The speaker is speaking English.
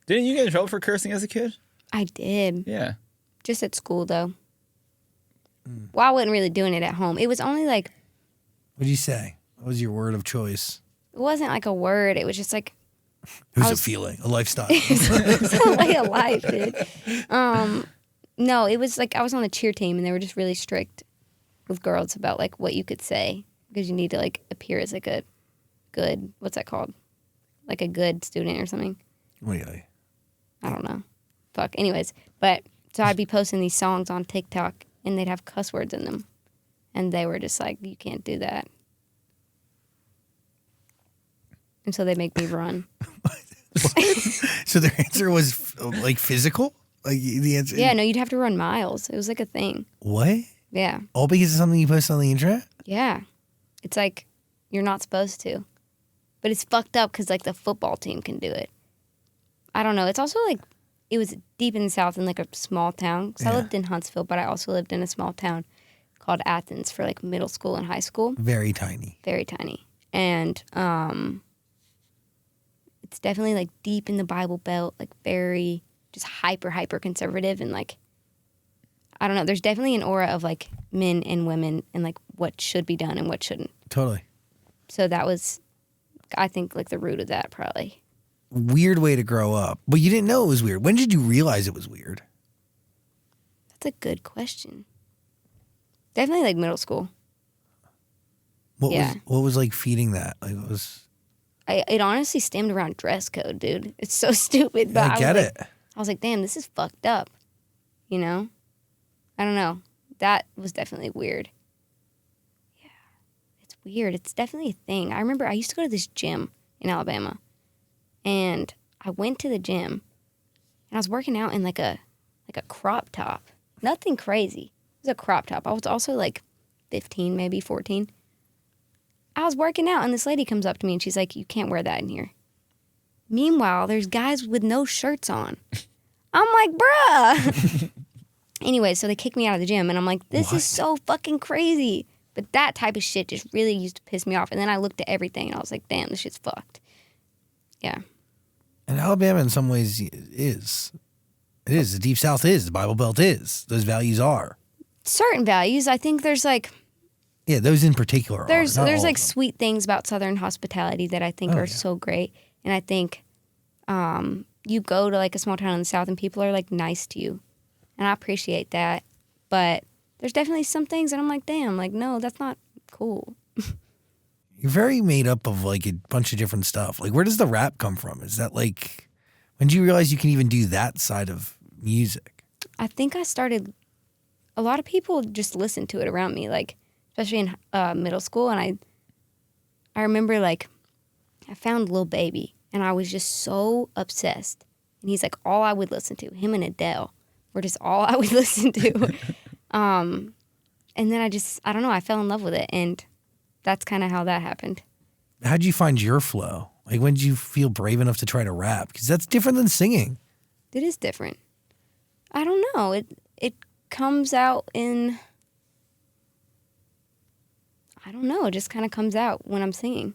Didn't you get in trouble for cursing as a kid? I did. Yeah. Just at school, though. Well, I wasn't really doing it at home. It was only like... What'd you say? What was your word of choice? It wasn't like a word. It was just like... It was a feeling, a lifestyle. It's a way of life, dude. No, it was like I was on the cheer team, and they were just really strict with girls about like what you could say because you need to like appear as like a good, what's that called? Like a good student or something. Really? I don't know. Fuck. Anyways, but so I'd be posting these songs on TikTok, and they'd have cuss words in them, and they were just like, you can't do that. And so they make me run. So their answer was like physical? Like the answer? Yeah, no, you'd have to run miles. It was like a thing. What? Yeah. All because of something you posted on the internet? Yeah. It's like you're not supposed to. But it's fucked up because like the football team can do it. I don't know. It's also like it was deep in the South in like a small town. Because I lived in Huntsville, but I also lived in a small town called Athens for like middle school and high school. Very tiny. Very tiny. And it's definitely like deep in the Bible Belt, like very just hyper conservative, and like I don't know, there's definitely an aura of like men and women and like what should be done and what shouldn't. Totally. So that was, I think, like the root of that probably. Weird way to grow up. But you didn't know it was weird. When did you realize it was weird? That's a good question. Definitely like middle school. What was like feeding that? Like what was It honestly stemmed around dress code, dude. It's so stupid. But I get it. I was like, damn, this is fucked up. You know? I don't know. That was definitely weird. Yeah. It's weird. It's definitely a thing. I remember I used to go to this gym in Alabama. And I went to the gym. And I was working out in like a crop top. Nothing crazy. It was a crop top. I was also like 15, maybe 14. I was working out, and this lady comes up to me, and she's like, you can't wear that in here. Meanwhile, there's guys with no shirts on. I'm like, bruh. Anyway, so they kicked me out of the gym, and I'm like, this is so fucking crazy. But that type of shit just really used to piss me off. And then I looked at everything, and I was like, damn, this shit's fucked. Yeah. And Alabama in some ways is. It is. The Deep South is. The Bible Belt is. Those values are. Certain values. I think there's like... Yeah, those in particular there's like sweet things about Southern hospitality that I think are so great. And I think you go to like a small town in the South and people are like nice to you. And I appreciate that. But there's definitely some things that I'm like, damn, like, no, that's not cool. You're very made up of like a bunch of different stuff. Like, where does the rap come from? Is that like, when did you realize you can even do that side of music? I think I started, a lot of people just listen to it around me, like, especially in middle school. And I remember like, I found Lil Baby and I was just so obsessed. And he's like all I would listen to. Him and Adele were just all I would listen to. And then I don't know, I fell in love with it. And that's kind of how that happened. How'd you find your flow? Like, when did you feel brave enough to try to rap? Because that's different than singing. It is different. I don't know. It comes out in... I don't know. It just kind of comes out when I'm singing.